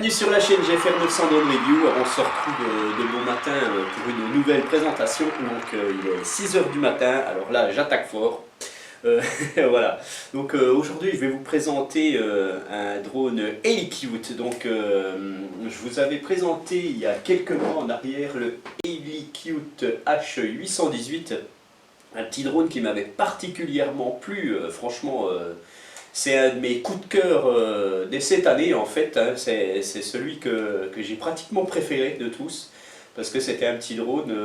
Bienvenue sur la chaîne GFR 900 Drone Review. On se retrouve de bon matin pour une nouvelle présentation. Donc il est 6 h du matin, alors là j'attaque fort. Voilà, donc aujourd'hui je vais vous présenter un drone Helicute. Donc je vous avais présenté il y a quelques mois en arrière le Helicute H818. Un petit drone qui m'avait particulièrement plu, franchement. C'est un de mes coups de cœur de cette année en fait, hein. C'est celui que j'ai pratiquement préféré de tous, parce que c'était un petit drone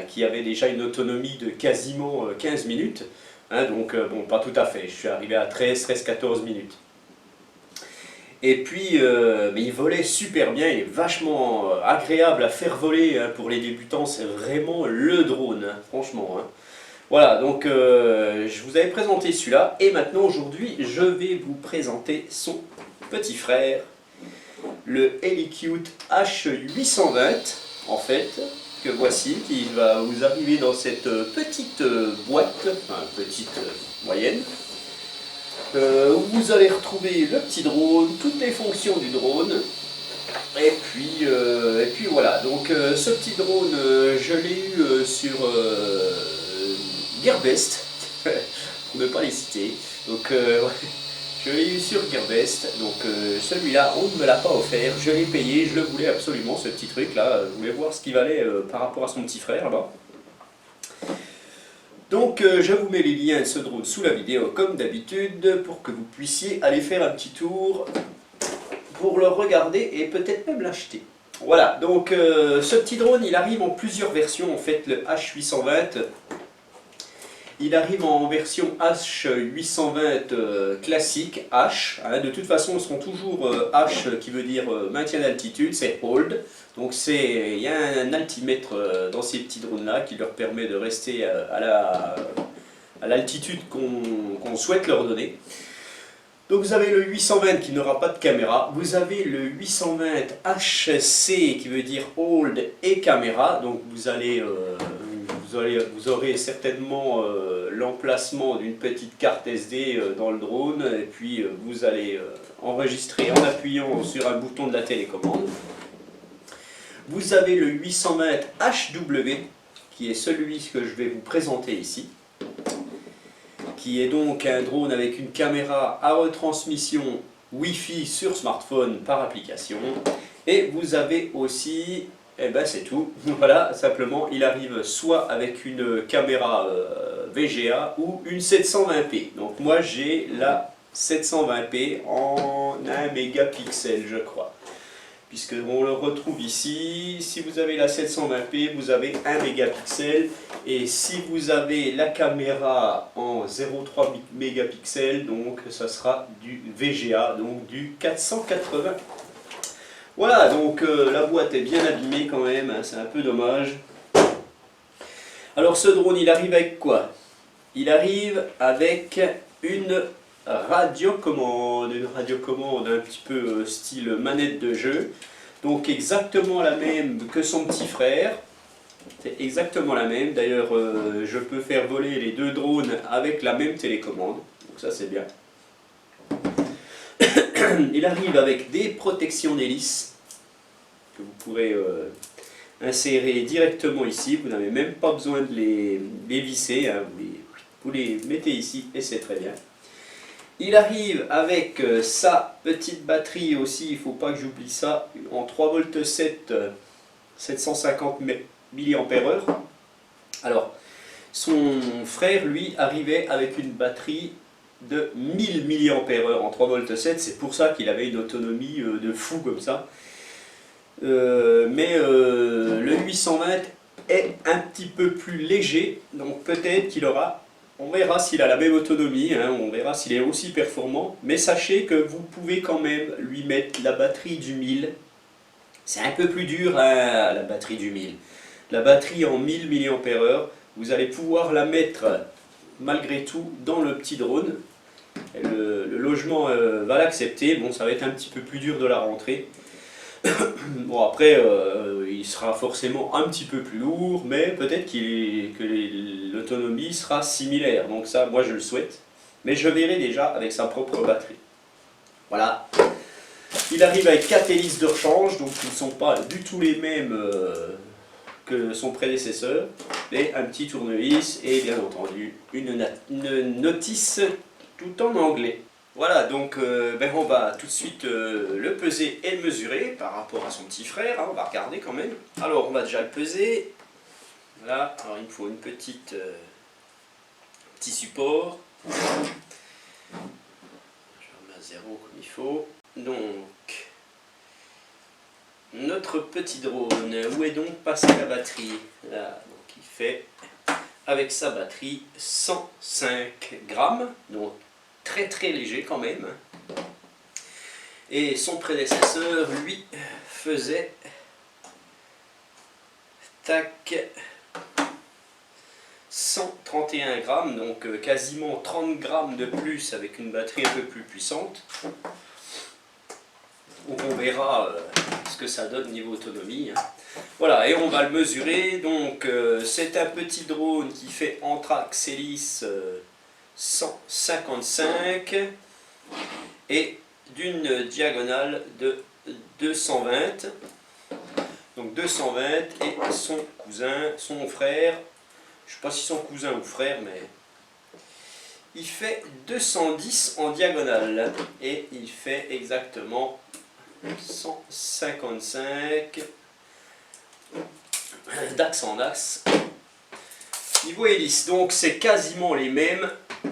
qui avait déjà une autonomie de quasiment 15 minutes, hein, donc bon, pas tout à fait, je suis arrivé à 13-14 minutes. Et puis, mais il volait super bien, il est vachement agréable à faire voler, hein, pour les débutants, c'est vraiment le drone, hein, franchement, hein. Voilà, donc je vous avais présenté celui-là, et maintenant aujourd'hui je vais vous présenter son petit frère, le Helicute H820 en fait, que voici, qui va vous arriver dans cette petite boîte, enfin petite moyenne, où vous allez retrouver le petit drone, toutes les fonctions du drone, et puis voilà, donc ce petit drone je l'ai eu sur Gearbest, pour ne pas les citer, donc je l'ai eu sur Gearbest, donc celui-là on ne me l'a pas offert, je l'ai payé, je le voulais absolument ce petit truc là, je voulais voir ce qu'il valait par rapport à son petit frère là-bas. Donc je vous mets les liens de ce drone sous la vidéo comme d'habitude pour que vous puissiez aller faire un petit tour pour le regarder et peut-être même l'acheter. Voilà, donc ce petit drone il arrive en plusieurs versions en fait, le H820. Il arrive en version H820 classique, H, hein, de toute façon ils seront toujours H qui veut dire maintien d'altitude, c'est hold, donc il y a un altimètre dans ces petits drones là qui leur permet de rester à l'altitude qu'on souhaite leur donner. Donc vous avez le 820 qui n'aura pas de caméra, vous avez le 820 HC qui veut dire hold et caméra, donc vous aurez certainement l'emplacement d'une petite carte SD dans le drone, et puis vous allez enregistrer en appuyant sur un bouton de la télécommande. Vous avez le 820 HW qui est celui que je vais vous présenter ici, qui est donc un drone avec une caméra à retransmission Wi-Fi sur smartphone par application. Et vous avez aussi, et ben c'est tout, voilà, simplement il arrive soit avec une caméra VGA ou une 720p. Donc moi j'ai la 720p en 1 mégapixel je crois, puisque on le retrouve ici. Si vous avez la 720p vous avez 1 mégapixel, et si vous avez la caméra en 0,3 mégapixels, donc ça sera du VGA, donc du 480. Voilà, donc la boîte est bien abîmée quand même, hein, c'est un peu dommage. Alors ce drone, il arrive avec quoi? Il arrive avec une radiocommande un petit peu style manette de jeu. Donc exactement la même que son petit frère. C'est exactement la même, d'ailleurs je peux faire voler les deux drones avec la même télécommande, donc ça c'est bien. Il arrive avec des protections d'hélice que vous pourrez insérer directement ici, vous n'avez même pas besoin de les visser, hein, vous les mettez ici et c'est très bien. Il arrive avec sa petite batterie aussi, il ne faut pas que j'oublie ça, en 3,7 V 750 mAh. Alors, son frère lui arrivait avec une batterie de 1000 mAh en 3,7 V, c'est pour ça qu'il avait une autonomie de fou comme ça. Mais le 820 est un petit peu plus léger, donc peut-être qu'il aura, on verra s'il a la même autonomie, hein, on verra s'il est aussi performant, mais sachez que vous pouvez quand même lui mettre la batterie du 1000, c'est un peu plus dur, hein, la batterie du 1000. La batterie en 1000 mAh, vous allez pouvoir la mettre malgré tout dans le petit drone. Le logement va l'accepter, bon ça va être un petit peu plus dur de la rentrer. Bon après il sera forcément un petit peu plus lourd, mais peut-être que l'autonomie sera similaire, donc ça moi je le souhaite. Mais je verrai déjà avec sa propre batterie. Voilà. Il arrive avec 4 hélices de rechange, donc ils ne sont pas du tout les mêmes que son prédécesseur. Et un petit tournevis et bien entendu une notice tout en anglais. Voilà, donc on va tout de suite le peser et le mesurer par rapport à son petit frère, hein, on va regarder quand même. Alors on va déjà le peser. Voilà, alors il me faut une petit support. Je remets à 0 comme il faut. Donc, notre petit drone, où est donc passée la batterie? Là, donc il fait, avec sa batterie, 105 grammes, donc très très léger quand même. Et son prédécesseur, lui, faisait, tac, 131 grammes, donc quasiment 30 grammes de plus avec une batterie un peu plus puissante. Donc on verra ce que ça donne niveau autonomie. Hein. Voilà, et on va le mesurer. Donc c'est un petit drone qui fait entre axe hélice 155 et d'une diagonale de 220. Donc 220 et son cousin, son frère, je ne sais pas si son cousin ou frère, mais il fait 210 en diagonale et il fait exactement 155 d'axe en axe. Niveau hélice, donc c'est quasiment les mêmes,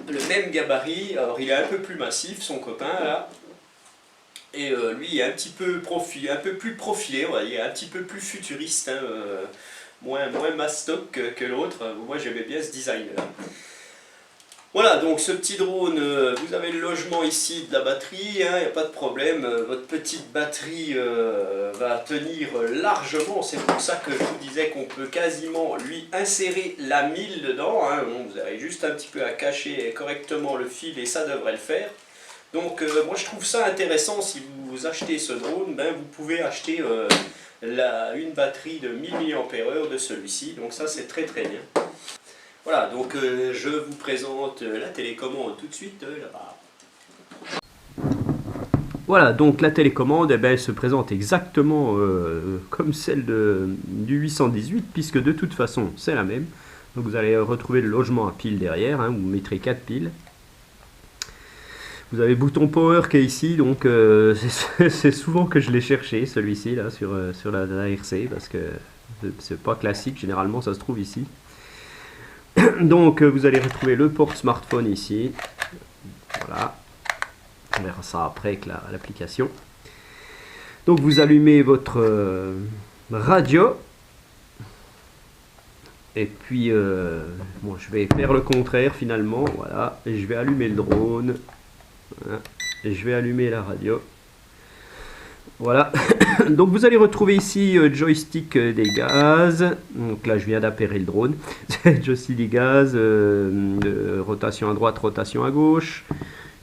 le même gabarit. Alors il est un peu plus massif, son copain là. Et lui il est un petit peu un peu plus profilé, on va dire, un petit peu plus futuriste, hein, moins mastoc que l'autre. Moi j'aimais bien ce design là. Voilà, donc ce petit drone, vous avez le logement ici de la batterie, il n'y a pas de problème, votre petite batterie va tenir largement, c'est pour ça que je vous disais qu'on peut quasiment lui insérer la 1000 dedans, hein. Bon, vous avez juste un petit peu à cacher correctement le fil et ça devrait le faire. Donc moi je trouve ça intéressant, si vous achetez ce drone, vous pouvez acheter une batterie de 1000 mAh de celui-ci, donc ça c'est très très bien. Voilà, donc je vous présente la télécommande tout de suite là-bas. Voilà, donc la télécommande elle se présente exactement comme celle du 818, puisque de toute façon c'est la même. Donc vous allez retrouver le logement à piles derrière, hein, vous mettrez 4 piles. Vous avez le bouton power qui est ici, donc c'est souvent que je l'ai cherché celui-ci là sur la RC, parce que c'est pas classique, généralement ça se trouve ici. Donc vous allez retrouver le port smartphone ici, voilà, on verra ça après avec l'application. Donc vous allumez votre radio, et puis bon, je vais faire le contraire finalement, voilà, et je vais allumer le drone, voilà, et je vais allumer la radio. Voilà, donc vous allez retrouver ici joystick des gaz, donc là je viens d'appairer le drone, joystick des gaz, de rotation à droite, rotation à gauche,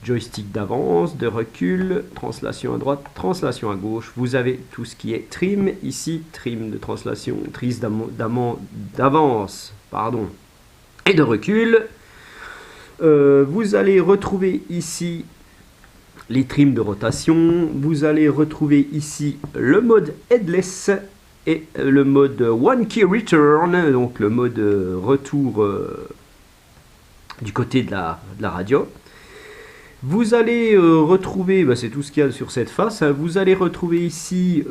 joystick d'avance, de recul, translation à droite, translation à gauche, vous avez tout ce qui est trim, ici trim de translation, trim d'avance, pardon, et de recul. Vous allez retrouver ici les trims de rotation, vous allez retrouver ici le mode headless et le mode one key return, donc le mode retour du côté de la radio. Vous allez retrouver, c'est tout ce qu'il y a sur cette face, hein, vous allez retrouver ici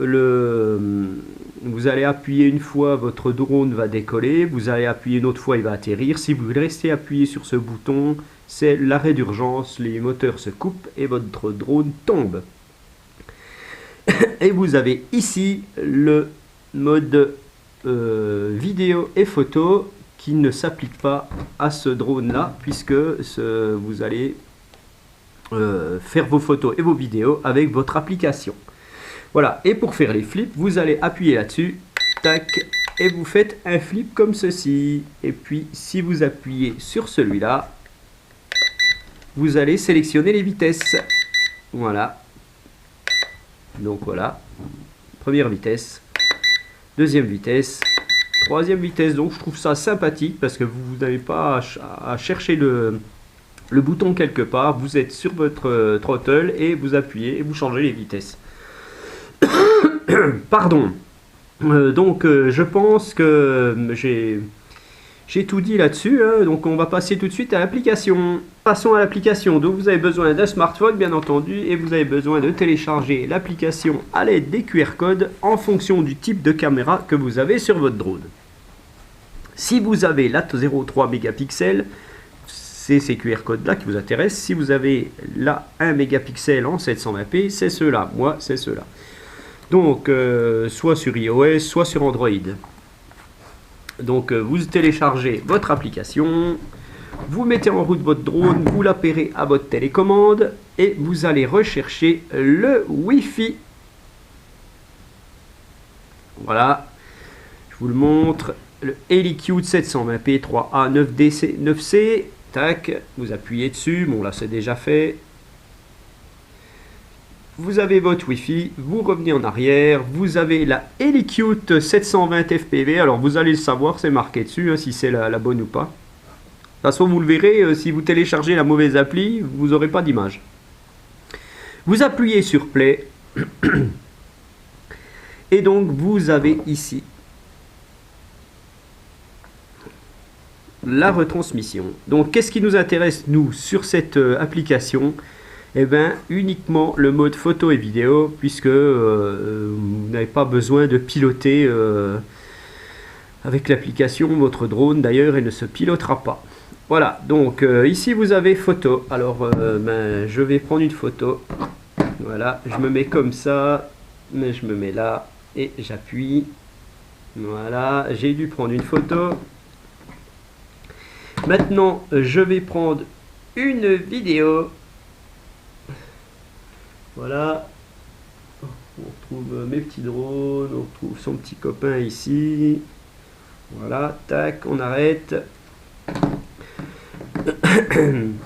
vous allez appuyer une fois, votre drone va décoller, vous allez appuyer une autre fois, il va atterrir. Si vous restez appuyé sur ce bouton, c'est l'arrêt d'urgence, les moteurs se coupent et votre drone tombe. Et vous avez ici le mode vidéo et photo qui ne s'applique pas à ce drone là, puisque vous allez faire vos photos et vos vidéos avec votre application. Voilà, et pour faire les flips, vous allez appuyer là-dessus, tac, et vous faites un flip comme ceci. Et puis si vous appuyez sur celui-là, vous allez sélectionner les vitesses. Voilà. Donc voilà. Première vitesse. Deuxième vitesse. Troisième vitesse. Donc je trouve ça sympathique parce que vous n'avez pas à chercher le bouton quelque part. Vous êtes sur votre throttle et vous appuyez et vous changez les vitesses. Pardon. Donc je pense que j'ai tout dit là-dessus, hein. Donc on va passer tout de suite à l'application. Passons à l'application. Donc vous avez besoin d'un smartphone bien entendu et vous avez besoin de télécharger l'application à l'aide des QR codes en fonction du type de caméra que vous avez sur votre drone. Si vous avez la 0,3 mégapixels, c'est ces QR codes là qui vous intéressent. Si vous avez la 1 mégapixel en 720p, c'est ceux-là. Moi, c'est ceux-là. Donc, soit sur iOS, soit sur Android. Donc, vous téléchargez votre application, vous mettez en route votre drone, vous l'appelez à votre télécommande et vous allez rechercher le Wi-Fi. Voilà, je vous le montre. Le HeliCute 720p 3A 9C. Tac, vous appuyez dessus. Bon, là, c'est déjà fait. Vous avez votre Wi-Fi, vous revenez en arrière, vous avez la HeliCute 720 FPV, alors vous allez le savoir, c'est marqué dessus, hein, si c'est la bonne ou pas. De toute façon, vous le verrez, si vous téléchargez la mauvaise appli, vous n'aurez pas d'image. Vous appuyez sur Play, et donc vous avez ici la retransmission. Donc qu'est-ce qui nous intéresse, nous, sur cette application ? Eh bien, uniquement le mode photo et vidéo, puisque vous n'avez pas besoin de piloter avec l'application votre drone. D'ailleurs, il ne se pilotera pas. Voilà, donc ici vous avez photo. Alors, je vais prendre une photo. Voilà, je me mets comme ça, mais je me mets là et j'appuie. Voilà, j'ai dû prendre une photo. Maintenant, je vais prendre une vidéo. Voilà, on retrouve mes petits drones, on retrouve son petit copain ici. Voilà, tac, on arrête.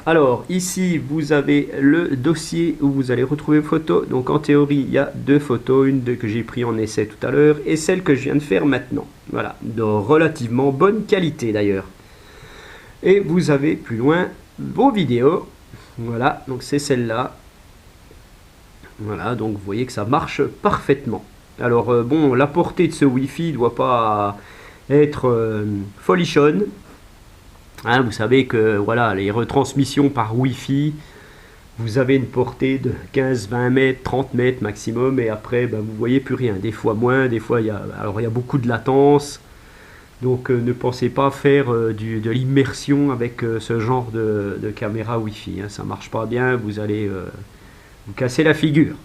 Alors, ici, vous avez le dossier où vous allez retrouver vos photos. Donc, en théorie, il y a deux photos, une que j'ai prise en essai tout à l'heure et celle que je viens de faire maintenant. Voilà, de relativement bonne qualité d'ailleurs. Et vous avez plus loin vos vidéos. Voilà, donc c'est celle-là. Voilà, donc vous voyez que ça marche parfaitement. Alors bon, la portée de ce Wi-Fi ne doit pas être folichonne. Hein, vous savez que voilà, les retransmissions par Wi-Fi, vous avez une portée de 15, 20 mètres, 30 mètres maximum, et après vous ne voyez plus rien. Des fois moins, des fois il y a beaucoup de latence. Donc ne pensez pas faire de l'immersion avec ce genre de caméra Wi-Fi. Hein, ça ne marche pas bien, vous allez vous casser la figure.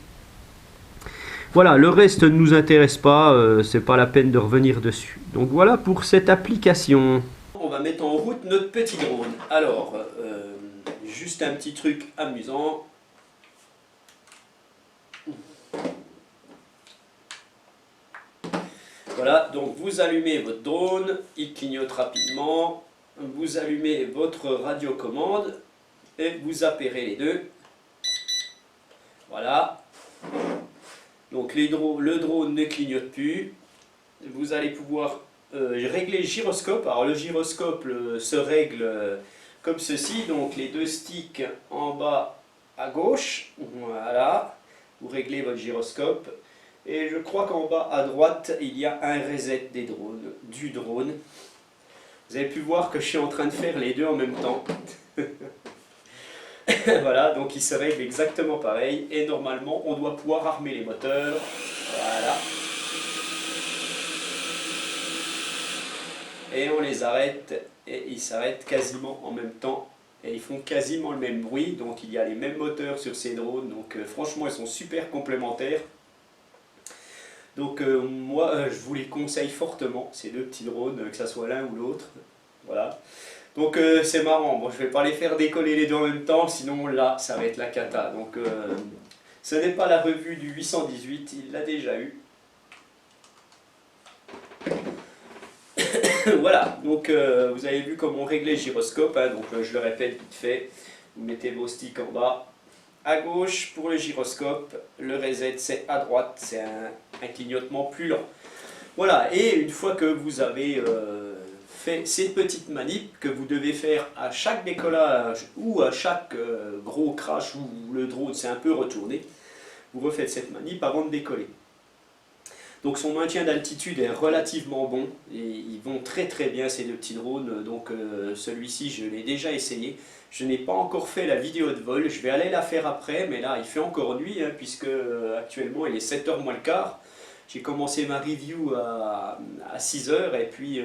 Voilà, le reste ne nous intéresse pas, c'est pas la peine de revenir dessus. Donc voilà pour cette application. On va mettre en route notre petit drone. Alors, juste un petit truc amusant. Voilà, donc vous allumez votre drone, il clignote rapidement. Vous allumez votre radiocommande et vous appairez les deux. Voilà. Donc le drone ne clignote plus. Vous allez pouvoir régler le gyroscope. Alors le gyroscope se règle comme ceci. Donc les deux sticks en bas à gauche. Voilà. Vous réglez votre gyroscope. Et je crois qu'en bas à droite, il y a un reset du drone. Vous avez pu voir que je suis en train de faire les deux en même temps. Voilà, donc il se règle exactement pareil. Et normalement, on doit pouvoir armer les moteurs. Voilà. Et on les arrête. Et ils s'arrêtent quasiment en même temps. Et ils font quasiment le même bruit. Donc il y a les mêmes moteurs sur ces drones. Donc franchement, ils sont super complémentaires. Donc moi, je vous les conseille fortement, ces deux petits drones, que ce soit l'un ou l'autre. Voilà. Donc c'est marrant, bon, je ne vais pas les faire décoller les deux en même temps, sinon là, ça va être la cata. Donc ce n'est pas la revue du 818, il l'a déjà eu. Voilà, donc vous avez vu comment on réglait le gyroscope, hein, donc je le répète vite fait. Vous mettez vos sticks en bas. À gauche pour le gyroscope, le reset c'est à droite, c'est un clignotement plus lent. Voilà, et une fois que vous avez fait ces petites manips que vous devez faire à chaque décollage ou à chaque gros crash où le drone s'est un peu retourné, vous refaites cette manip avant de décoller. Donc son maintien d'altitude est relativement bon et ils vont très très bien ces deux petits drones. Donc celui-ci je l'ai déjà essayé. Je n'ai pas encore fait la vidéo de vol, je vais aller la faire après, mais là il fait encore nuit hein, puisque actuellement il est 7h moins le quart. J'ai commencé ma review à 6h et puis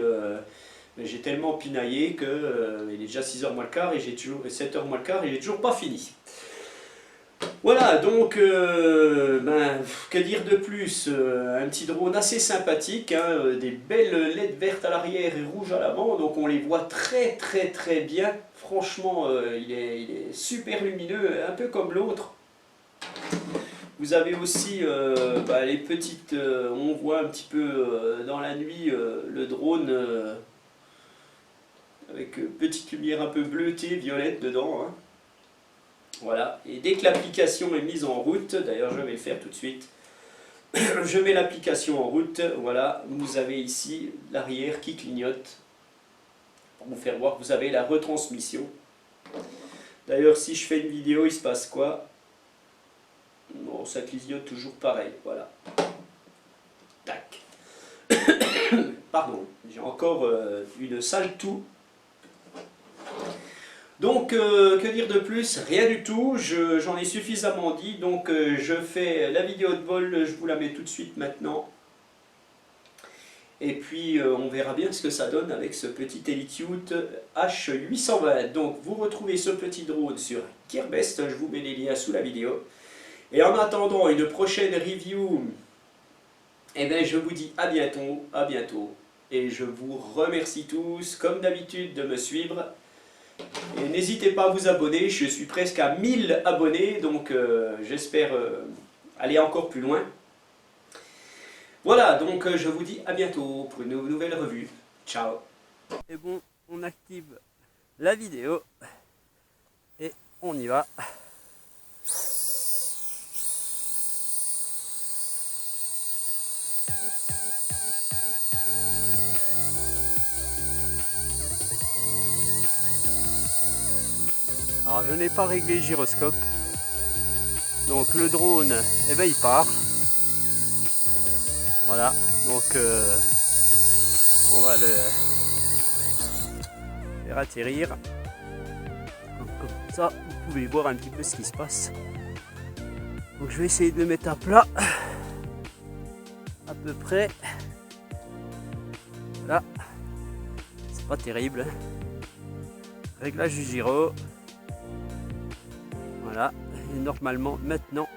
j'ai tellement pinaillé que il est déjà 6h moins le quart et j'ai toujours 7h moins le quart et j'ai toujours pas fini. Voilà, donc, que dire de plus, un petit drone assez sympathique, hein, des belles LED vertes à l'arrière et rouges à l'avant, donc on les voit très très très bien. Franchement, il est super lumineux, un peu comme l'autre. Vous avez aussi les petites, on voit un petit peu dans la nuit le drone avec petite lumière un peu bleutée, violette dedans, hein. Voilà, et dès que l'application est mise en route, d'ailleurs je vais le faire tout de suite, je mets l'application en route, voilà, vous avez ici l'arrière qui clignote, pour vous faire voir que vous avez la retransmission. D'ailleurs si je fais une vidéo, il se passe quoi? Bon, ça clignote toujours pareil, voilà. Tac. Pardon, j'ai encore une sale toux. Donc, que dire de plus? Rien du tout, j'en ai suffisamment dit, donc je fais la vidéo de vol, je vous la mets tout de suite maintenant. Et puis on verra bien ce que ça donne avec ce petit Hellicute H820. Donc vous retrouvez ce petit drone sur Gearbest, je vous mets les liens sous la vidéo. Et en attendant une prochaine review, eh bien, je vous dis à bientôt. Et je vous remercie tous, comme d'habitude, de me suivre. Et n'hésitez pas à vous abonner, je suis presque à 1000 abonnés, donc j'espère aller encore plus loin. Voilà, donc je vous dis à bientôt pour une nouvelle revue. Ciao. Et bon, on active la vidéo et on y va. Alors je n'ai pas réglé le gyroscope, donc le drone, eh ben, il part. Voilà, donc on va le faire atterrir. Donc, comme ça, vous pouvez voir un petit peu ce qui se passe. Donc je vais essayer de le mettre à plat, à peu près. Là, c'est pas terrible. Réglage du gyro. Voilà, et normalement maintenant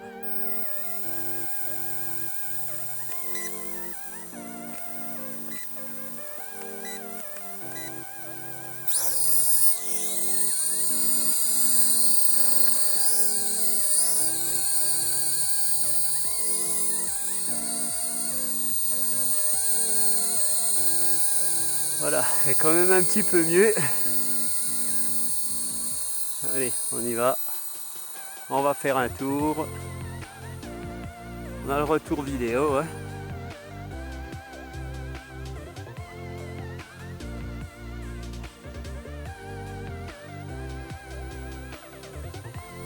voilà, c'est quand même un petit peu mieux. Allez, on y va. On va faire un tour. On a le retour vidéo. Hein.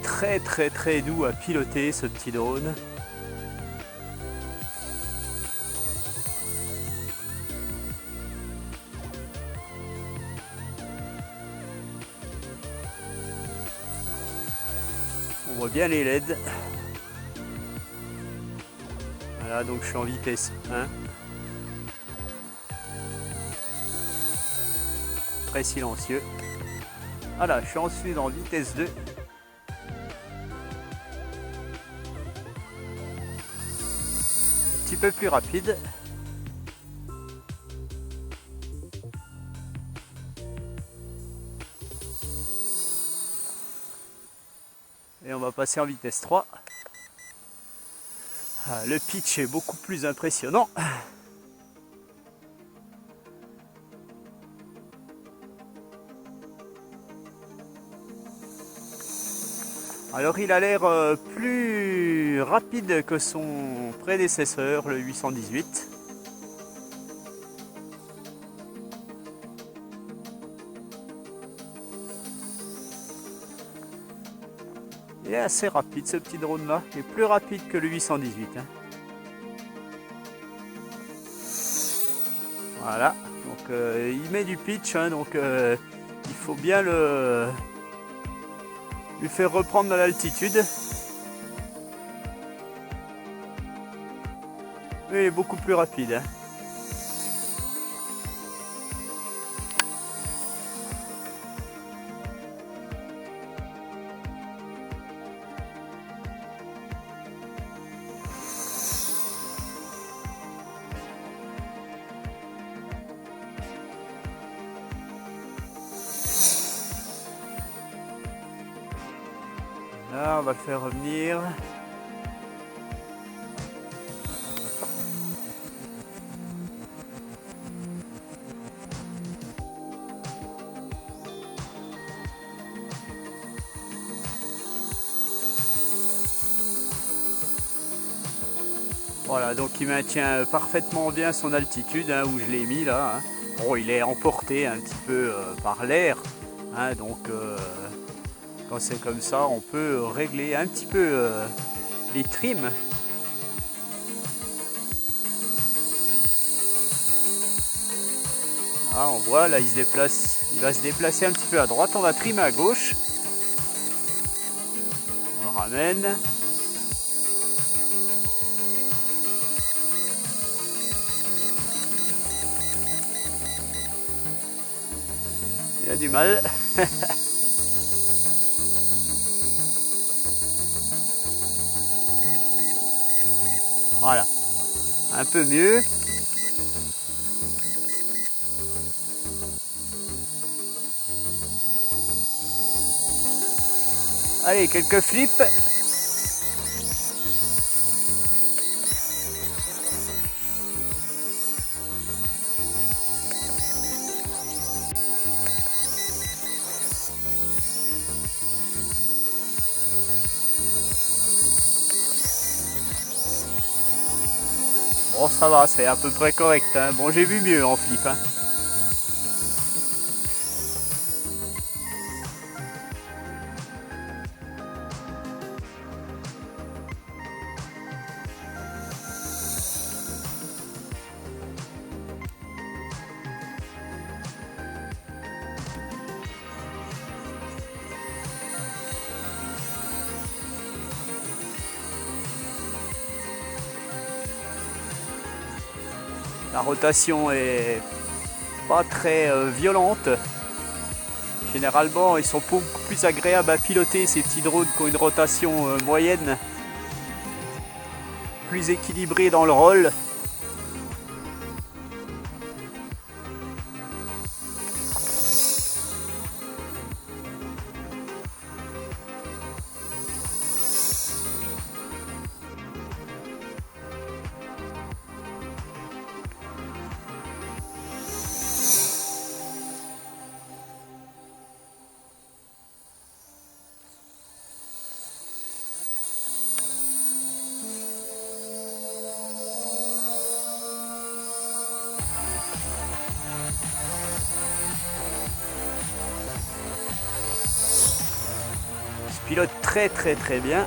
Très très très doux à piloter ce petit drone. On voit bien les LED. Voilà, donc je suis en vitesse 1. Très silencieux. Voilà, je suis ensuite en vitesse 2. Un petit peu plus rapide. Et on va passer en vitesse 3. Ah, le pitch est beaucoup plus impressionnant. Alors il a l'air plus rapide que son prédécesseur, le 818. Il est assez rapide ce petit drone là, il est plus rapide que le 818. Hein. Voilà, donc il met du pitch, hein, donc il faut bien lui faire reprendre de l'altitude. Il est beaucoup plus rapide. Hein. Là, on va le faire revenir. Voilà, donc il maintient parfaitement bien son altitude, hein, où je l'ai mis là. Hein. Bon, il est emporté un petit peu par l'air, hein, donc quand c'est comme ça, on peut régler un petit peu les trims. Ah, on voit là, il se déplace, il va se déplacer un petit peu à droite, on va trimer à gauche. On le ramène. Il a du mal. Voilà, un peu mieux. Allez, quelques flips. Bon, ça va, c'est à peu près correct. Hein. Bon, j'ai vu mieux en flip. Hein. La rotation est pas très violente. Généralement, ils sont beaucoup plus agréables à piloter ces petits drones qui ont une rotation moyenne, plus équilibrée dans le roll. Pilote très bien.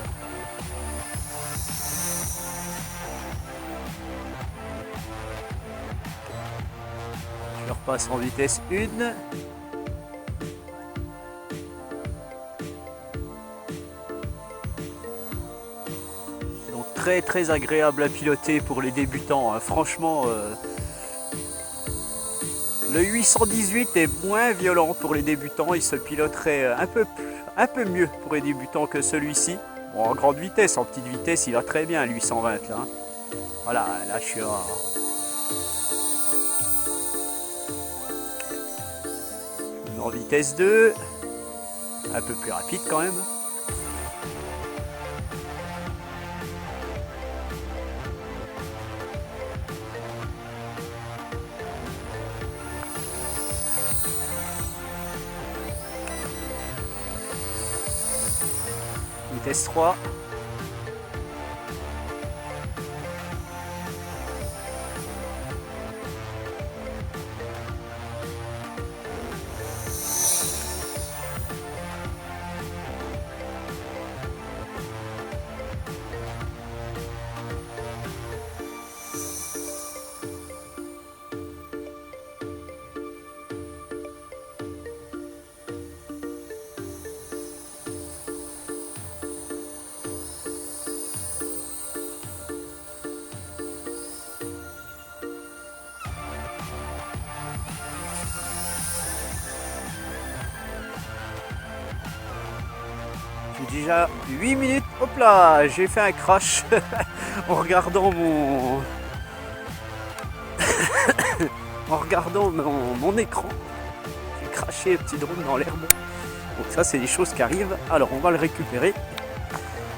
Je repasse en vitesse 1. Donc très agréable à piloter pour les débutants. Hein. Franchement, le 818 est moins violent pour les débutants. Il se piloterait un peu mieux pour les débutants que celui-ci. Bon, en grande vitesse, en petite vitesse, il va très bien, le 820 là. Hein. Voilà, là je suis en vitesse 2. Un peu plus rapide quand même. Vitesse 3. J'ai déjà 8 minutes. Hop là, j'ai fait un crash en regardant mon en regardant mon écran. J'ai craché le petit drone dans l'herbe. Donc ça c'est des choses qui arrivent. Alors on va le récupérer.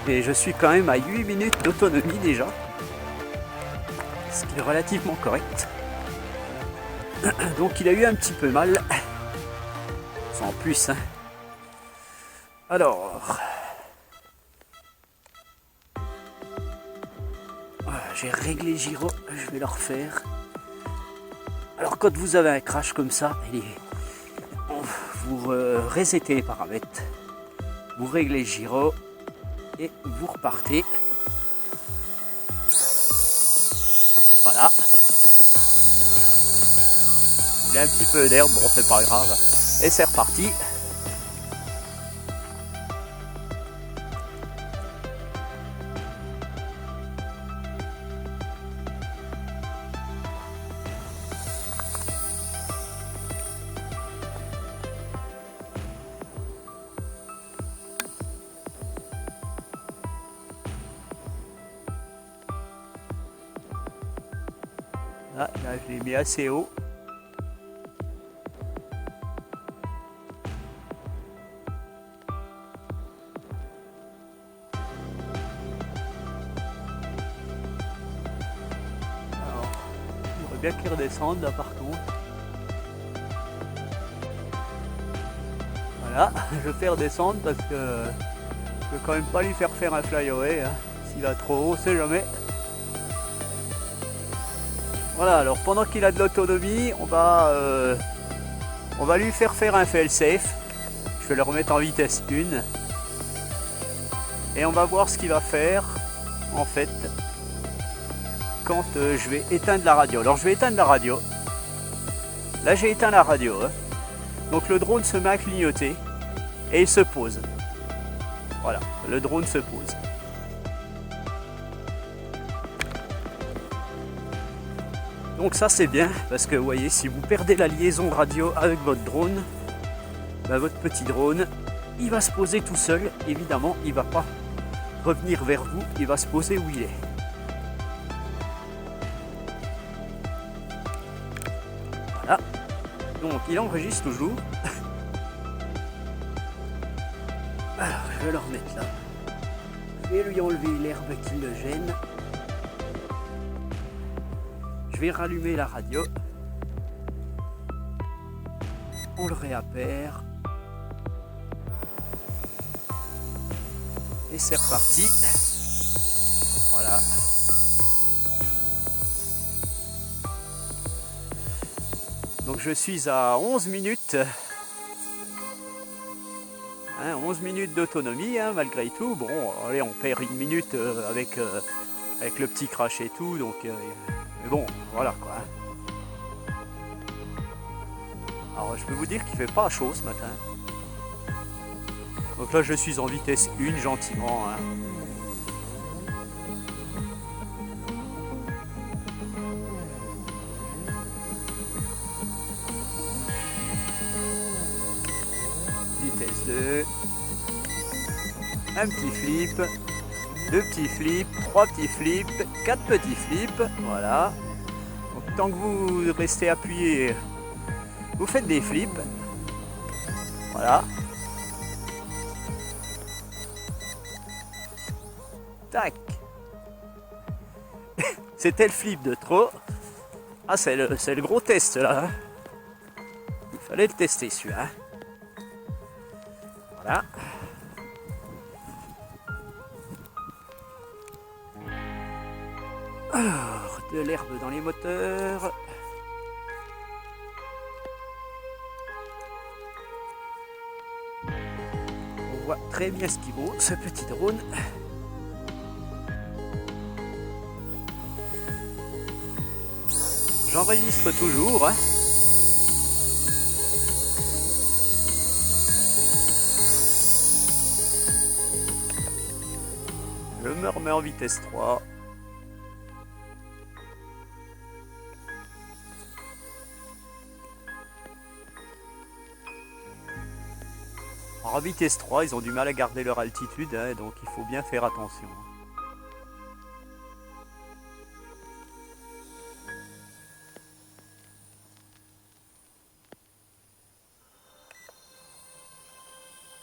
Et je suis quand même à 8 minutes d'autonomie déjà. Ce qui est relativement correct. Donc il a eu un petit peu mal. Sans plus. Hein. Alors. Voilà, j'ai réglé le gyro. Je vais le refaire. Alors quand vous avez un crash comme ça, vous resettez les paramètres. Vous réglez le gyro. Et vous repartez. Voilà. Il y a un petit peu d'herbe, bon c'est pas grave. Et c'est reparti. Là, je l'ai mis assez haut. Alors, il faudrait bien qu'il redescende là par contre. Voilà, je fais redescendre parce que je peux quand même pas lui faire un fly-away. Hein. S'il va trop haut, on sait jamais. Voilà, alors pendant qu'il a de l'autonomie, on va lui faire un fail-safe. Je vais le remettre en vitesse 1. Et on va voir ce qu'il va faire, en fait, quand je vais éteindre la radio. Alors je vais éteindre la radio. Là j'ai éteint la radio. Hein. Donc le drone se met à clignoter et il se pose. Voilà, le drone se pose. Donc ça c'est bien parce que vous voyez, si vous perdez la liaison radio avec votre drone, ben, votre petit drone, il va se poser tout seul. Évidemment, il ne va pas revenir vers vous, il va se poser où il est. Voilà. Donc il enregistre toujours. Alors je vais le remettre là. Je vais lui enlever l'herbe qui le gêne. Je vais rallumer la radio. On le réappare. Et c'est reparti. Voilà. Donc je suis à 11 minutes. 11 minutes d'autonomie, hein, malgré tout. Bon, allez, on perd une minute avec le petit crash et tout. Donc, mais bon, voilà quoi. Alors je peux vous dire qu'il fait pas chaud ce matin. Donc là je suis en vitesse 1 gentiment. Hein. Vitesse 2. Un petit flip. 2 petits flips. 3 petits flips. 4 petits flips. Voilà. Donc tant que vous restez appuyé, vous faites des flips. Voilà. Tac. C'était le flip de trop. Ah, c'est le gros test là. Hein. Il fallait le tester celui-là. Hein. Voilà. Alors, de l'herbe dans les moteurs. On voit très bien ce qu'il vaut, ce petit drone. J'enregistre toujours. Hein. Je me remets en vitesse 3. En vitesse 3, ils ont du mal à garder leur altitude, hein, donc il faut bien faire attention.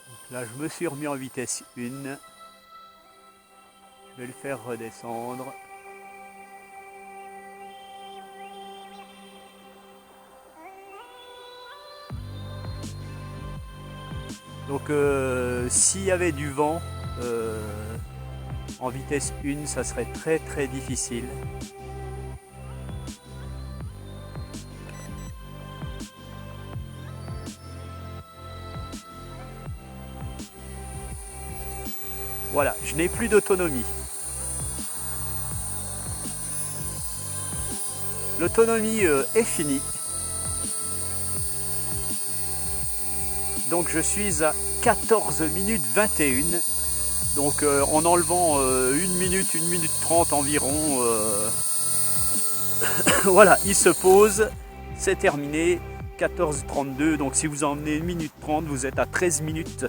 Donc là, je me suis remis en vitesse 1. Je vais le faire redescendre. Donc s'il y avait du vent en vitesse 1, ça serait très très difficile. Voilà, je n'ai plus d'autonomie. L'autonomie est finie. Donc je suis à 14 minutes 21. Donc en enlevant 1 minute 30 environ. Voilà, il se pose. C'est terminé. 14h32. Donc si vous emmenez 1 minute 30, vous êtes à 13 minutes.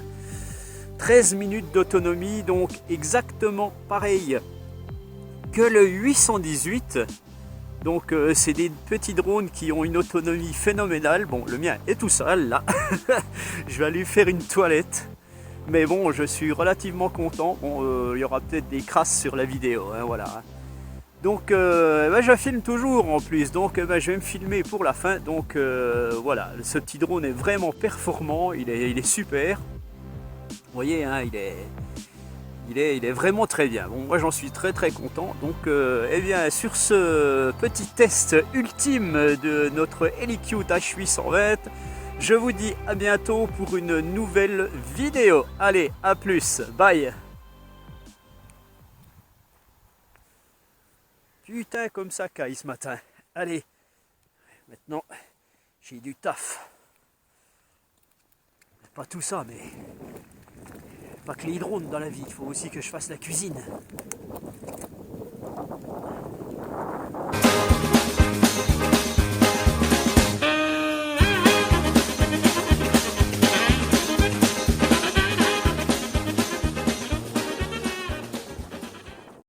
13 minutes d'autonomie. Donc exactement pareil que le 818. Donc c'est des petits drones qui ont une autonomie phénoménale. Bon, le mien est tout sale là. Je vais aller faire une toilette. Mais bon, je suis relativement content. Bon, il y aura peut-être des crasses sur la vidéo, hein, voilà. Donc je filme toujours en plus. Donc je vais me filmer pour la fin. Donc voilà, ce petit drone est vraiment performant. Il est super. Vous voyez, hein, il est vraiment très bien. Bon, moi j'en suis très très content. Donc eh bien sur ce petit test ultime de notre Helicute H820, je vous dis à bientôt pour une nouvelle vidéo. Allez, à plus, bye. Putain comme ça caille ce matin. Allez, maintenant j'ai du taf. Pas tout ça, mais pas que les drones dans la vie, il faut aussi que je fasse la cuisine.